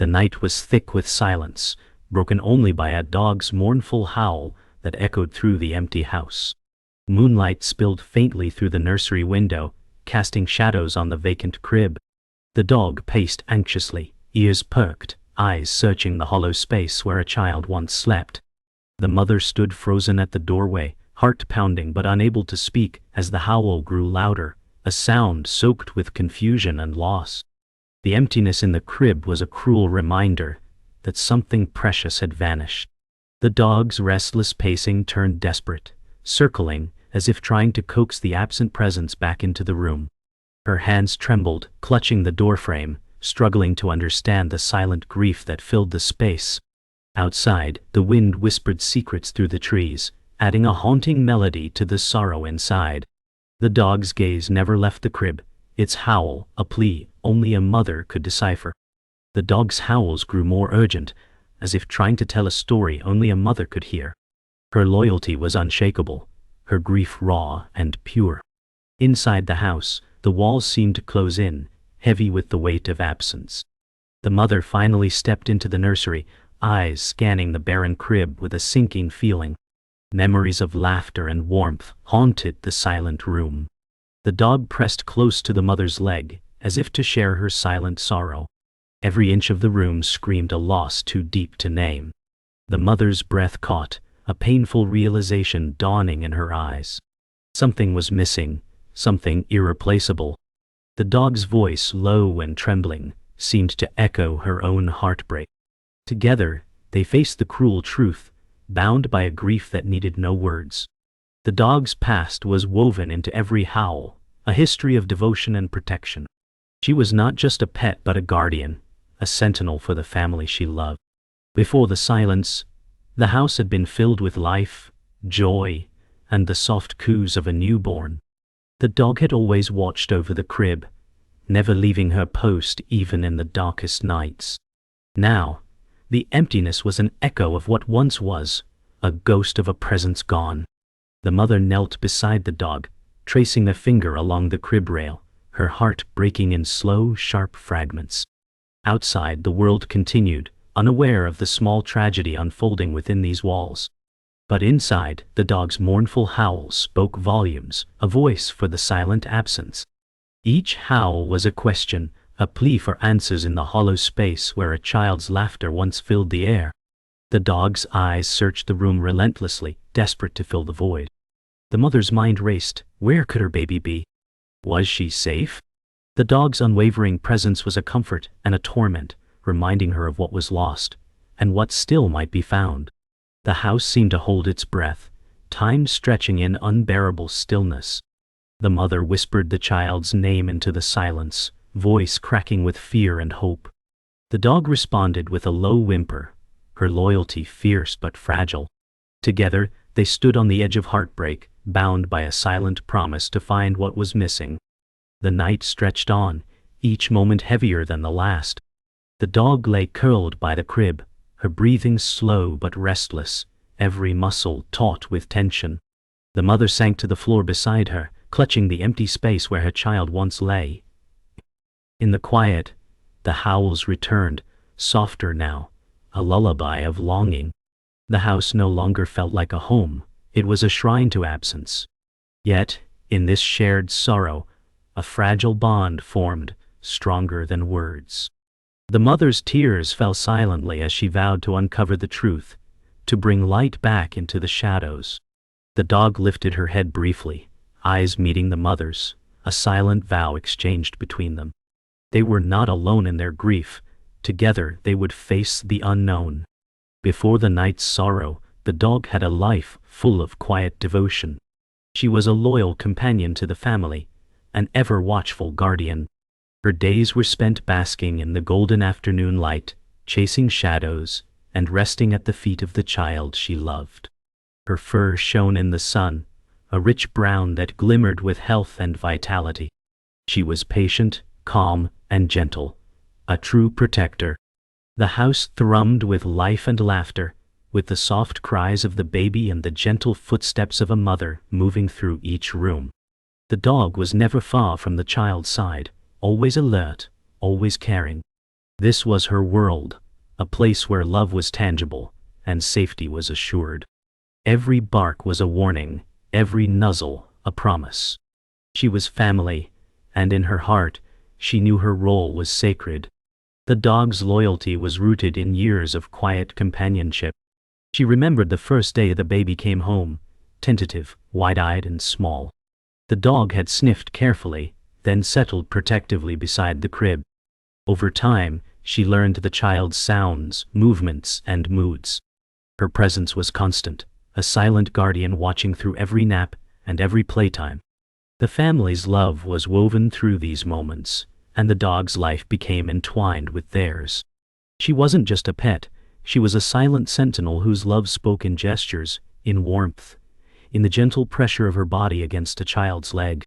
The night was thick with silence, broken only by a dog's mournful howl that echoed through the empty house. Moonlight spilled faintly through the nursery window, casting shadows on the vacant crib. The dog paced anxiously, ears perked, eyes searching the hollow space where a child once slept. The mother stood frozen at the doorway, heart pounding but unable to speak as the howl grew louder, a sound soaked with confusion and loss. The emptiness in the crib was a cruel reminder that something precious had vanished. The dog's restless pacing turned desperate, circling as if trying to coax the absent presence back into the room. Her hands trembled, clutching the doorframe, struggling to understand the silent grief that filled the space. Outside, the wind whispered secrets through the trees, adding a haunting melody to the sorrow inside. The dog's gaze never left the crib, its howl a plea only a mother could decipher. The dog's howls grew more urgent, as if trying to tell a story only a mother could hear. Her loyalty was unshakable, her grief raw and pure. Inside the house, the walls seemed to close in, heavy with the weight of absence. The mother finally stepped into the nursery, eyes scanning the barren crib with a sinking feeling. Memories of laughter and warmth haunted the silent room. The dog pressed close to the mother's leg, as if to share her silent sorrow. Every inch of the room screamed a loss too deep to name. The mother's breath caught, a painful realization dawning in her eyes. Something was missing, something irreplaceable. The dog's voice, low and trembling, seemed to echo her own heartbreak. Together, they faced the cruel truth, bound by a grief that needed no words. The dog's past was woven into every howl, a history of devotion and protection. She was not just a pet but a guardian, a sentinel for the family she loved. Before the silence, the house had been filled with life, joy, and the soft coos of a newborn. The dog had always watched over the crib, never leaving her post even in the darkest nights. Now, the emptiness was an echo of what once was, a ghost of a presence gone. The mother knelt beside the dog, tracing a finger along the crib rail, her heart breaking in slow, sharp fragments. Outside, the world continued, unaware of the small tragedy unfolding within these walls. But inside, the dog's mournful howl spoke volumes, a voice for the silent absence. Each howl was a question, a plea for answers in the hollow space where a child's laughter once filled the air. The dog's eyes searched the room relentlessly, desperate to fill the void. The mother's mind raced. Where could her baby be? Was she safe? The dog's unwavering presence was a comfort and a torment, reminding her of what was lost, and what still might be found. The house seemed to hold its breath, time stretching in unbearable stillness. The mother whispered the child's name into the silence, voice cracking with fear and hope. The dog responded with a low whimper, her loyalty fierce but fragile. Together, they stood on the edge of heartbreak, bound by a silent promise to find what was missing. The night stretched on, each moment heavier than the last. The dog lay curled by the crib, her breathing slow but restless, every muscle taut with tension. The mother sank to the floor beside her, clutching the empty space where her child once lay. In the quiet, the howls returned, softer now, a lullaby of longing. The house no longer felt like a home, it was a shrine to absence. Yet, in this shared sorrow, a fragile bond formed, stronger than words. The mother's tears fell silently as she vowed to uncover the truth, to bring light back into the shadows. The dog lifted her head briefly, eyes meeting the mother's, a silent vow exchanged between them. They were not alone in their grief. Together they would face the unknown. Before the night's sorrow, the dog had a life full of quiet devotion. She was a loyal companion to the family, an ever-watchful guardian. Her days were spent basking in the golden afternoon light, chasing shadows, and resting at the feet of the child she loved. Her fur shone in the sun, a rich brown that glimmered with health and vitality. She was patient, calm, and gentle, a true protector. The house thrummed with life and laughter, with the soft cries of the baby and the gentle footsteps of a mother moving through each room. The dog was never far from the child's side, always alert, always caring. This was her world, a place where love was tangible and safety was assured. Every bark was a warning, every nuzzle a promise. She was family, and in her heart, she knew her role was sacred. The dog's loyalty was rooted in years of quiet companionship. She remembered the first day the baby came home, tentative, wide-eyed and small. The dog had sniffed carefully, then settled protectively beside the crib. Over time, she learned the child's sounds, movements, and moods. Her presence was constant, a silent guardian watching through every nap and every playtime. The family's love was woven through these moments, and the dog's life became entwined with theirs. She wasn't just a pet, she was a silent sentinel whose love spoke in gestures, in warmth, in the gentle pressure of her body against a child's leg.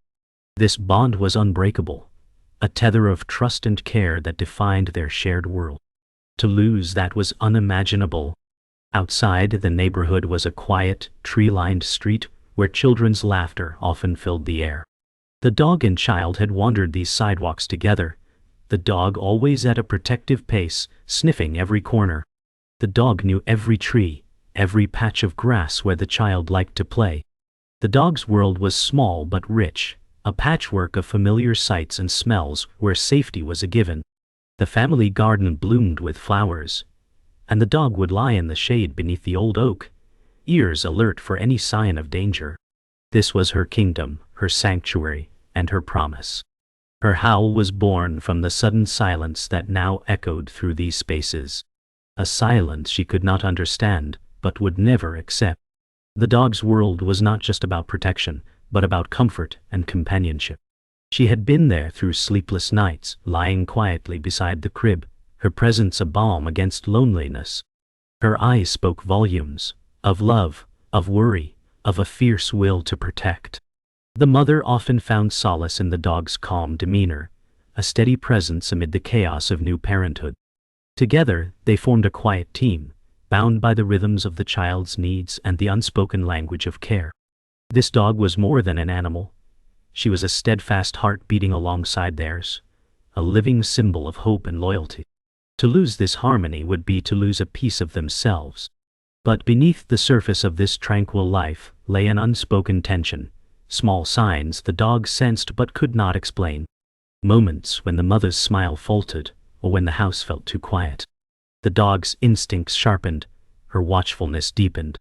This bond was unbreakable, a tether of trust and care that defined their shared world. To lose that was unimaginable. Outside the neighborhood was a quiet, tree-lined street where children's laughter often filled the air. The dog and child had wandered these sidewalks together, the dog always at a protective pace, sniffing every corner. The dog knew every tree, every patch of grass where the child liked to play. The dog's world was small but rich, a patchwork of familiar sights and smells where safety was a given. The family garden bloomed with flowers, and the dog would lie in the shade beneath the old oak, ears alert for any sign of danger. This was her kingdom, her sanctuary, and her promise. Her howl was born from the sudden silence that now echoed through these spaces. A silence she could not understand, but would never accept. The dog's world was not just about protection, but about comfort and companionship. She had been there through sleepless nights, lying quietly beside the crib, her presence a balm against loneliness. Her eyes spoke volumes, of love, of worry, of a fierce will to protect. The mother often found solace in the dog's calm demeanor, a steady presence amid the chaos of new parenthood. Together, they formed a quiet team, bound by the rhythms of the child's needs and the unspoken language of care. This dog was more than an animal. She was a steadfast heart beating alongside theirs, a living symbol of hope and loyalty. To lose this harmony would be to lose a piece of themselves. But beneath the surface of this tranquil life lay an unspoken tension, small signs the dog sensed but could not explain. Moments when the mother's smile faltered, or when the house felt too quiet. The dog's instincts sharpened, her watchfulness deepened.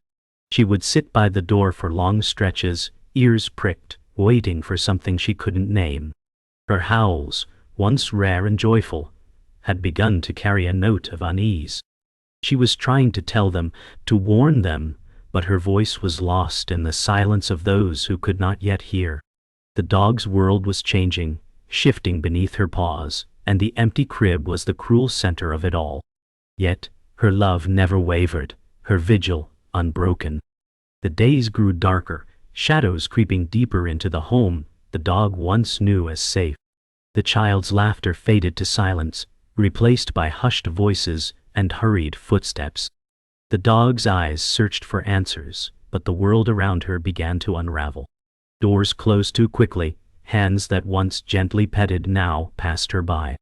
She would sit by the door for long stretches, ears pricked, waiting for something she couldn't name. Her howls, once rare and joyful, had begun to carry a note of unease. She was trying to tell them, to warn them, but her voice was lost in the silence of those who could not yet hear. The dog's world was changing, shifting beneath her paws, and the empty crib was the cruel center of it all. Yet, her love never wavered, her vigil unbroken. The days grew darker, shadows creeping deeper into the home the dog once knew as safe. The child's laughter faded to silence, replaced by hushed voices and hurried footsteps. The dog's eyes searched for answers, but the world around her began to unravel. Doors closed too quickly, hands that once gently petted now passed her by.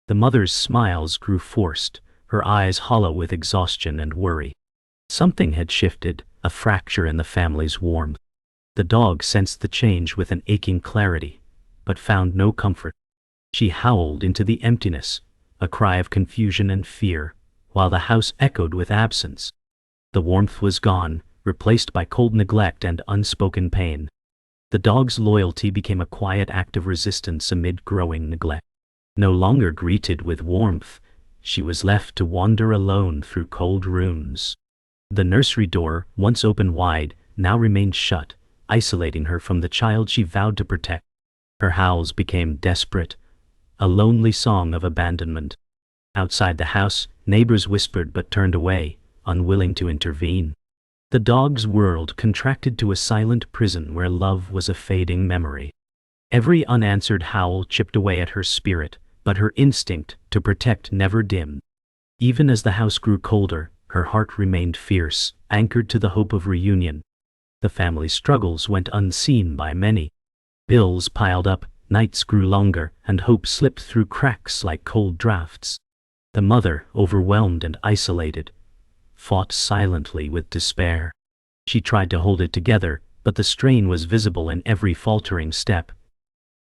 The mother's smiles grew forced, her eyes hollow with exhaustion and worry. Something had shifted, a fracture in the family's warmth. The dog sensed the change with an aching clarity, but found no comfort. She howled into the emptiness, a cry of confusion and fear, while the house echoed with absence. The warmth was gone, replaced by cold neglect and unspoken pain. The dog's loyalty became a quiet act of resistance amid growing neglect. No longer greeted with warmth, she was left to wander alone through cold rooms. The nursery door, once open wide, now remained shut, isolating her from the child she vowed to protect. Her howls became desperate, a lonely song of abandonment. Outside the house, neighbors whispered but turned away, unwilling to intervene. The dog's world contracted to a silent prison where love was a fading memory. Every unanswered howl chipped away at her spirit, but her instinct to protect never dimmed. Even as the house grew colder, her heart remained fierce, anchored to the hope of reunion. The family's struggles went unseen by many. Bills piled up, nights grew longer, and hope slipped through cracks like cold drafts. The mother, overwhelmed and isolated, fought silently with despair. She tried to hold it together, but the strain was visible in every faltering step.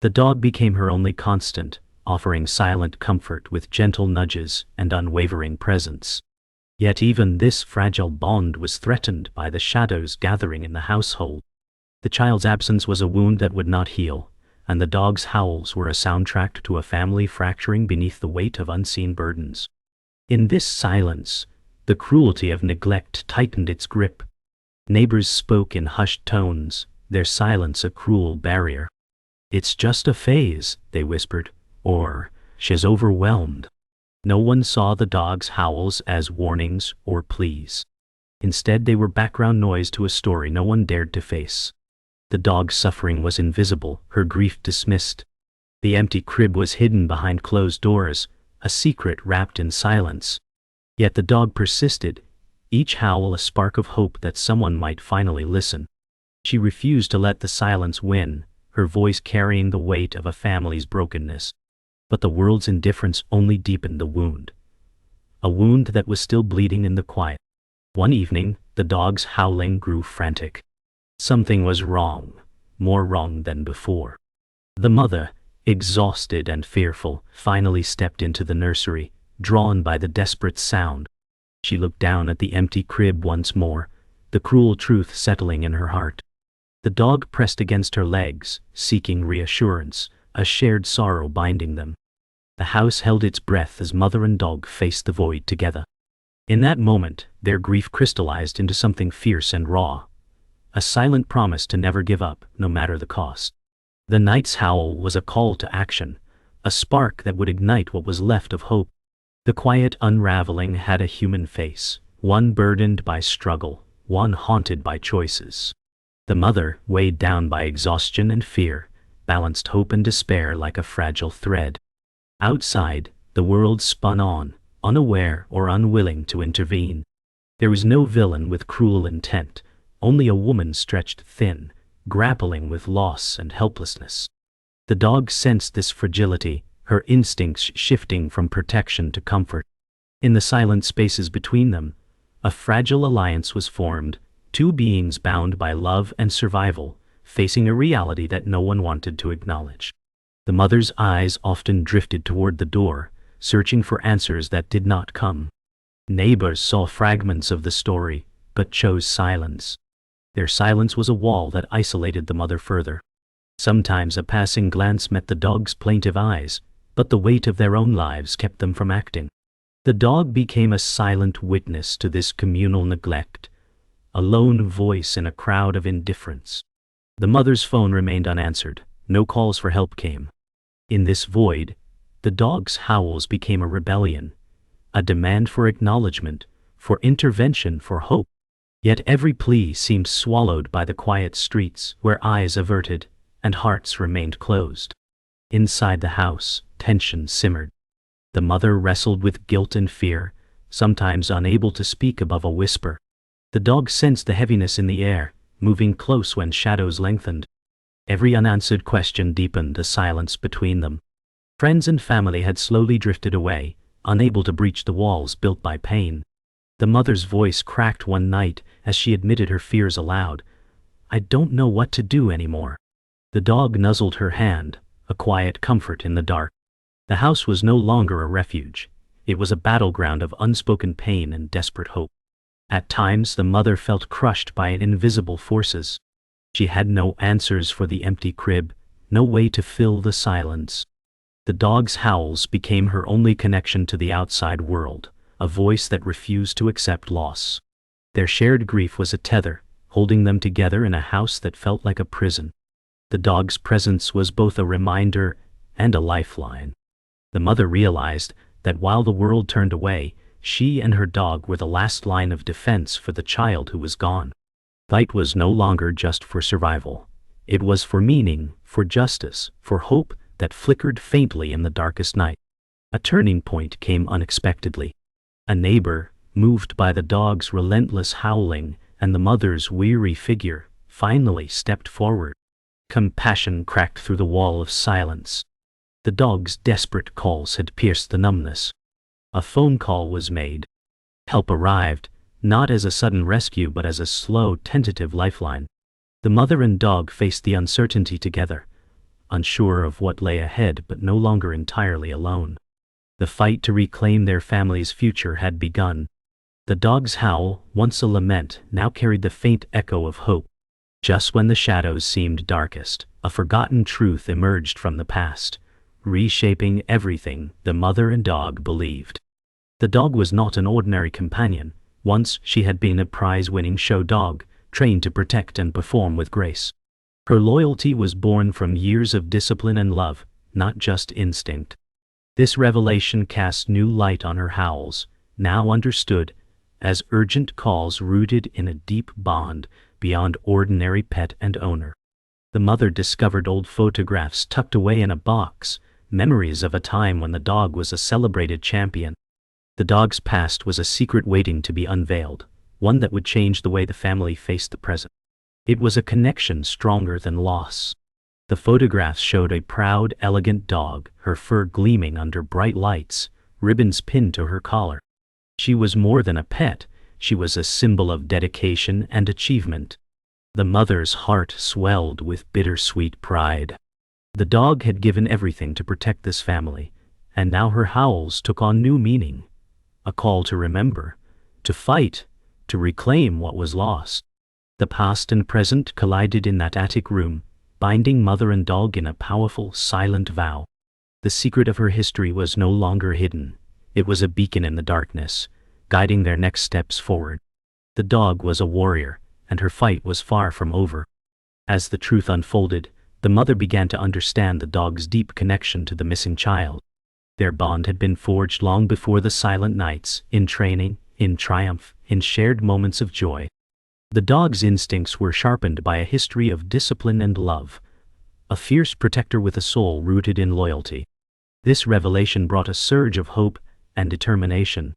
The dog became her only constant, offering silent comfort with gentle nudges and unwavering presence. Yet even this fragile bond was threatened by the shadows gathering in the household. The child's absence was a wound that would not heal, and the dog's howls were a soundtrack to a family fracturing beneath the weight of unseen burdens. In this silence, the cruelty of neglect tightened its grip. Neighbors spoke in hushed tones, their silence a cruel barrier. "It's just a phase," they whispered, or "she's overwhelmed." No one saw the dog's howls as warnings or pleas. Instead, they were background noise to a story no one dared to face. The dog's suffering was invisible, her grief dismissed. The empty crib was hidden behind closed doors, a secret wrapped in silence. Yet the dog persisted, each howl a spark of hope that someone might finally listen. She refused to let the silence win, her voice carrying the weight of a family's brokenness. But the world's indifference only deepened the wound. A wound that was still bleeding in the quiet. One evening, the dog's howling grew frantic. Something was wrong, more wrong than before. The mother, exhausted and fearful, finally stepped into the nursery, drawn by the desperate sound. She looked down at the empty crib once more, the cruel truth settling in her heart. The dog pressed against her legs, seeking reassurance, a shared sorrow binding them. The house held its breath as mother and dog faced the void together. In that moment, their grief crystallized into something fierce and raw, a silent promise to never give up, no matter the cost. The night's howl was a call to action, a spark that would ignite what was left of hope. The quiet unraveling had a human face, one burdened by struggle, one haunted by choices. The mother, weighed down by exhaustion and fear, balanced hope and despair like a fragile thread. Outside, the world spun on, unaware or unwilling to intervene. There was no villain with cruel intent, only a woman stretched thin, grappling with loss and helplessness. The dog sensed this fragility, her instincts shifting from protection to comfort. In the silent spaces between them, a fragile alliance was formed, two beings bound by love and survival, facing a reality that no one wanted to acknowledge. The mother's eyes often drifted toward the door, searching for answers that did not come. Neighbors saw fragments of the story, but chose silence. Their silence was a wall that isolated the mother further. Sometimes a passing glance met the dog's plaintive eyes, but the weight of their own lives kept them from acting. The dog became a silent witness to this communal neglect, a lone voice in a crowd of indifference. The mother's phone remained unanswered, no calls for help came. In this void, the dog's howls became a rebellion, a demand for acknowledgement, for intervention, for hope. Yet every plea seemed swallowed by the quiet streets where eyes averted and hearts remained closed. Inside the house, tension simmered. The mother wrestled with guilt and fear, sometimes unable to speak above a whisper. The dog sensed the heaviness in the air, moving close when shadows lengthened. Every unanswered question deepened the silence between them. Friends and family had slowly drifted away, unable to breach the walls built by pain. The mother's voice cracked one night as she admitted her fears aloud. "I don't know what to do anymore." The dog nuzzled her hand, a quiet comfort in the dark. The house was no longer a refuge. It was a battleground of unspoken pain and desperate hope. At times the mother felt crushed by invisible forces. She had no answers for the empty crib, no way to fill the silence. The dog's howls became her only connection to the outside world, a voice that refused to accept loss. Their shared grief was a tether, holding them together in a house that felt like a prison. The dog's presence was both a reminder and a lifeline. The mother realized that while the world turned away, she and her dog were the last line of defense for the child who was gone. Fight was no longer just for survival. It was for meaning, for justice, for hope that flickered faintly in the darkest night. A turning point came unexpectedly. A neighbor, moved by the dog's relentless howling and the mother's weary figure, finally stepped forward. Compassion cracked through the wall of silence. The dog's desperate calls had pierced the numbness. A phone call was made. Help arrived, not as a sudden rescue but as a slow, tentative lifeline. The mother and dog faced the uncertainty together, unsure of what lay ahead but no longer entirely alone. The fight to reclaim their family's future had begun. The dog's howl, once a lament, now carried the faint echo of hope. Just when the shadows seemed darkest, a forgotten truth emerged from the past, reshaping everything the mother and dog believed. The dog was not an ordinary companion. Once she had been a prize-winning show dog, trained to protect and perform with grace. Her loyalty was born from years of discipline and love, not just instinct. This revelation cast new light on her howls, now understood as urgent calls rooted in a deep bond beyond ordinary pet and owner. The mother discovered old photographs tucked away in a box, memories of a time when the dog was a celebrated champion. The dog's past was a secret waiting to be unveiled, one that would change the way the family faced the present. It was a connection stronger than loss. The photographs showed a proud, elegant dog, her fur gleaming under bright lights, ribbons pinned to her collar. She was more than a pet, she was a symbol of dedication and achievement. The mother's heart swelled with bittersweet pride. The dog had given everything to protect this family, and now her howls took on new meaning. A call to remember, to fight, to reclaim what was lost. The past and present collided in that attic room, binding mother and dog in a powerful, silent vow. The secret of her history was no longer hidden. It was a beacon in the darkness, guiding their next steps forward. The dog was a warrior, and her fight was far from over. As the truth unfolded, the mother began to understand the dog's deep connection to the missing child. Their bond had been forged long before the silent nights, in training, in triumph, in shared moments of joy. The dog's instincts were sharpened by a history of discipline and love, a fierce protector with a soul rooted in loyalty. This revelation brought a surge of hope and determination.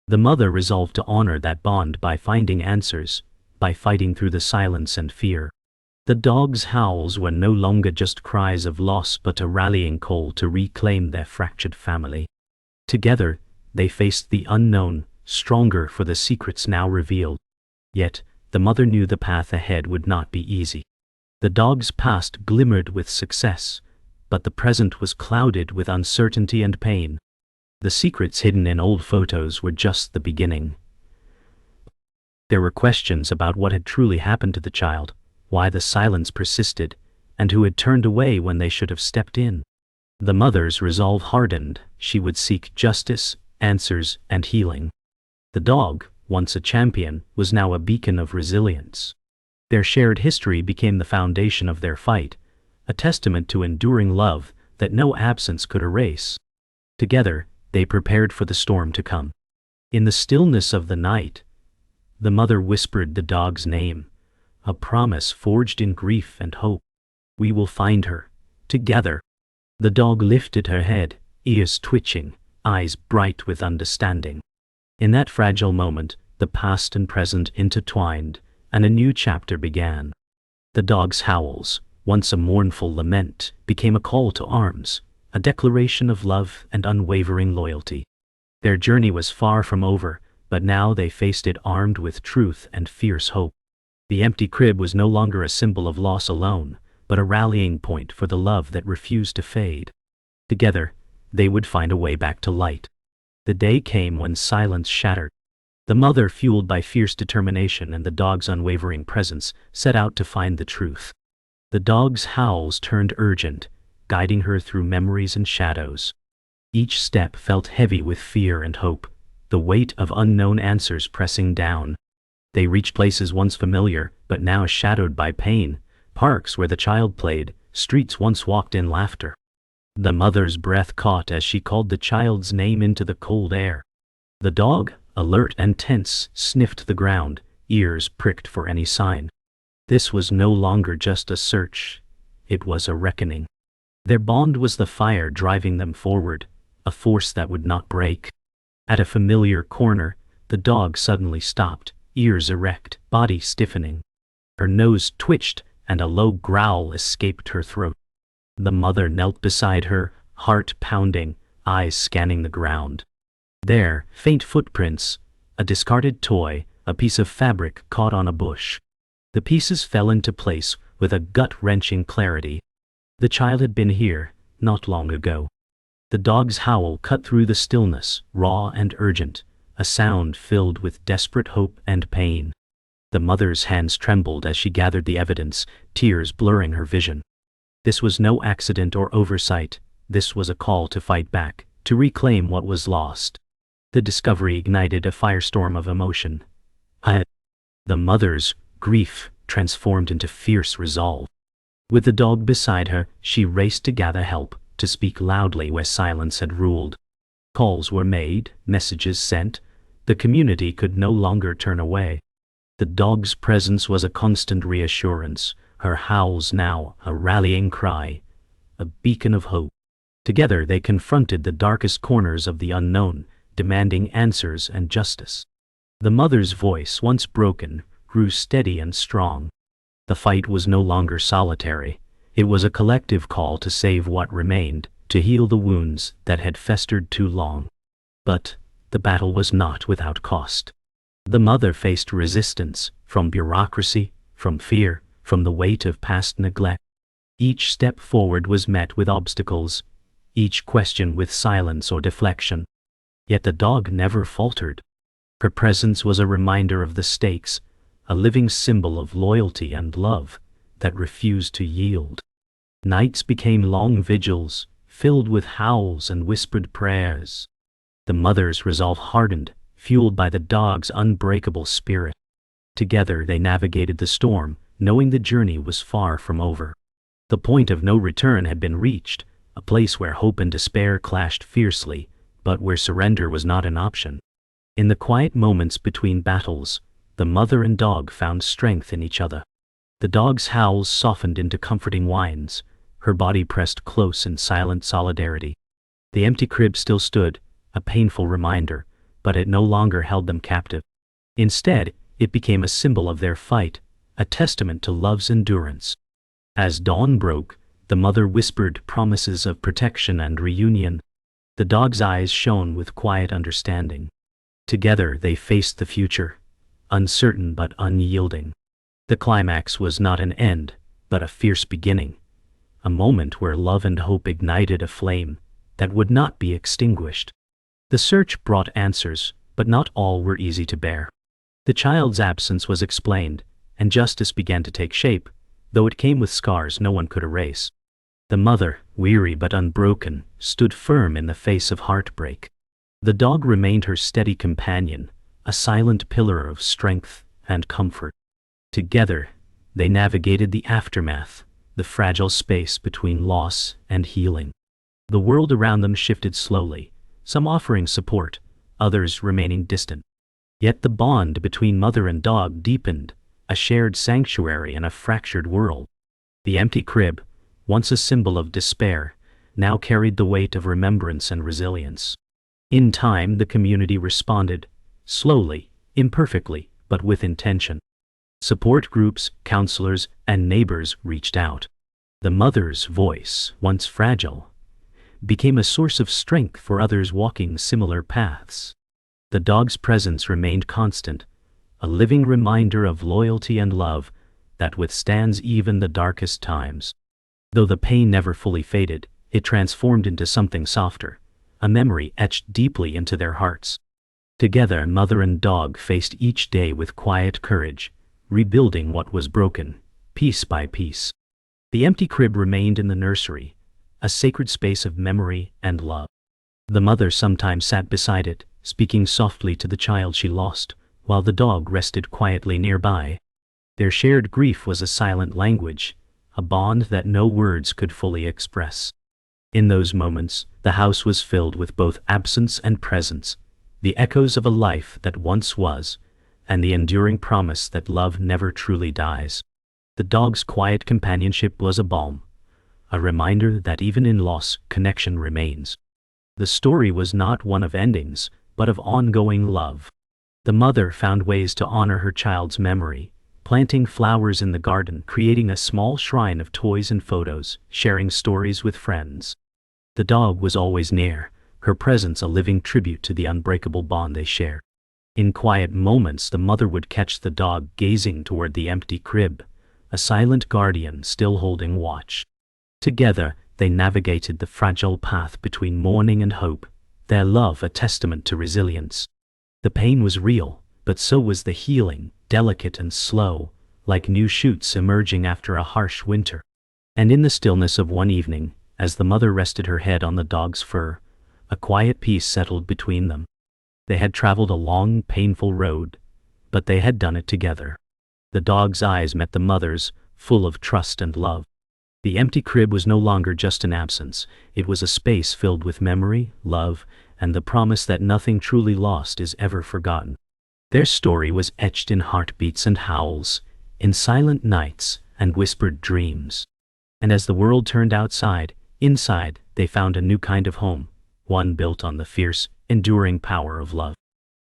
The mother resolved to honor that bond by finding answers, by fighting through the silence and fear. The dog's howls were no longer just cries of loss but a rallying call to reclaim their fractured family. Together, they faced the unknown, stronger for the secrets now revealed. Yet, the mother knew the path ahead would not be easy. The dog's past glimmered with success, but the present was clouded with uncertainty and pain. The secrets hidden in old photos were just the beginning. There were questions about what had truly happened to the child, why the silence persisted, and who had turned away when they should have stepped in. The mother's resolve hardened. She would seek justice, answers, and healing. The dog, once a champion, was now a beacon of resilience. Their shared history became the foundation of their fight, a testament to enduring love that no absence could erase. Together, they prepared for the storm to come. In the stillness of the night, the mother whispered the dog's name, a promise forged in grief and hope. We will find her, together. The dog lifted her head, ears twitching, eyes bright with understanding. In that fragile moment, the past and present intertwined, and a new chapter began. The dog's howls, once a mournful lament, became a call to arms, a declaration of love and unwavering loyalty. Their journey was far from over, but now they faced it armed with truth and fierce hope. The empty crib was no longer a symbol of loss alone, but a rallying point for the love that refused to fade. Together, they would find a way back to light. The day came when silence shattered. The mother, fueled by fierce determination and the dog's unwavering presence, set out to find the truth. The dog's howls turned urgent, guiding her through memories and shadows. Each step felt heavy with fear and hope, the weight of unknown answers pressing down. They reached places once familiar, but now shadowed by pain, parks where the child played, streets once walked in laughter. The mother's breath caught as she called the child's name into the cold air. The dog, alert and tense, sniffed the ground, ears pricked for any sign. This was no longer just a search, it was a reckoning. Their bond was the fire driving them forward, a force that would not break. At a familiar corner, the dog suddenly stopped, ears erect, body stiffening. Her nose twitched, and a low growl escaped her throat. The mother knelt beside her, heart pounding, eyes scanning the ground. There, faint footprints, a discarded toy, a piece of fabric caught on a bush. The pieces fell into place with a gut-wrenching clarity. The child had been here, not long ago. The dog's howl cut through the stillness, raw and urgent, a sound filled with desperate hope and pain. The mother's hands trembled as she gathered the evidence, tears blurring her vision. This was no accident or oversight. This was a call to fight back, to reclaim what was lost. The discovery ignited a firestorm of emotion. The mother's grief transformed into fierce resolve. With the dog beside her, she raced to gather help, to speak loudly where silence had ruled. Calls were made, messages sent. The community could no longer turn away. The dog's presence was a constant reassurance, her howls now a rallying cry, a beacon of hope. Together they confronted the darkest corners of the unknown, demanding answers and justice. The mother's voice, once broken, grew steady and strong. The fight was no longer solitary. It was a collective call to save what remained, to heal the wounds that had festered too long. But the battle was not without cost. The mother faced resistance, from bureaucracy, from fear, from the weight of past neglect. Each step forward was met with obstacles, each question with silence or deflection. Yet the dog never faltered. Her presence was a reminder of the stakes, a living symbol of loyalty and love that refused to yield. Nights became long vigils, filled with howls and whispered prayers. The mother's resolve hardened, fueled by the dog's unbreakable spirit. Together they navigated the storm, knowing the journey was far from over. The point of no return had been reached, a place where hope and despair clashed fiercely, but where surrender was not an option. In the quiet moments between battles, the mother and dog found strength in each other. The dog's howls softened into comforting whines, her body pressed close in silent solidarity. The empty crib still stood, a painful reminder, but it no longer held them captive. Instead, it became a symbol of their fight, a testament to love's endurance. As dawn broke, the mother whispered promises of protection and reunion. The dog's eyes shone with quiet understanding. Together they faced the future, uncertain but unyielding. The climax was not an end, but a fierce beginning, a moment where love and hope ignited a flame that would not be extinguished. The search brought answers, but not all were easy to bear. The child's absence was explained, and justice began to take shape, though it came with scars no one could erase. The mother, weary but unbroken, stood firm in the face of heartbreak. The dog remained her steady companion, a silent pillar of strength and comfort. Together, they navigated the aftermath, the fragile space between loss and healing. The world around them shifted slowly, some offering support, others remaining distant. Yet the bond between mother and dog deepened, a shared sanctuary in a fractured world. The empty crib, once a symbol of despair, now carried the weight of remembrance and resilience. In time, the community responded, slowly, imperfectly, but with intention. Support groups, counselors, and neighbors reached out. The mother's voice, once fragile, became a source of strength for others walking similar paths. The dog's presence remained constant, a living reminder of loyalty and love that withstands even the darkest times. Though the pain never fully faded, it transformed into something softer, a memory etched deeply into their hearts. Together, mother and dog faced each day with quiet courage, rebuilding what was broken, piece by piece. The empty crib remained in the nursery, a sacred space of memory and love. The mother sometimes sat beside it, speaking softly to the child she lost, while the dog rested quietly nearby. Their shared grief was a silent language, a bond that no words could fully express. In those moments, the house was filled with both absence and presence, the echoes of a life that once was, and the enduring promise that love never truly dies. The dog's quiet companionship was a balm, a reminder that even in loss, connection remains. The story was not one of endings, but of ongoing love. The mother found ways to honor her child's memory, planting flowers in the garden, creating a small shrine of toys and photos, sharing stories with friends. The dog was always near, her presence a living tribute to the unbreakable bond they shared. In quiet moments, the mother would catch the dog gazing toward the empty crib, a silent guardian still holding watch. Together, they navigated the fragile path between mourning and hope, their love a testament to resilience. The pain was real, but so was the healing, delicate and slow, like new shoots emerging after a harsh winter. And in the stillness of one evening, as the mother rested her head on the dog's fur, a quiet peace settled between them. They had traveled a long, painful road, but they had done it together. The dog's eyes met the mother's, full of trust and love. The empty crib was no longer just an absence, it was a space filled with memory, love, and the promise that nothing truly lost is ever forgotten. Their story was etched in heartbeats and howls, in silent nights and whispered dreams. And as the world turned inside, they found a new kind of home, one built on the fierce, enduring power of love.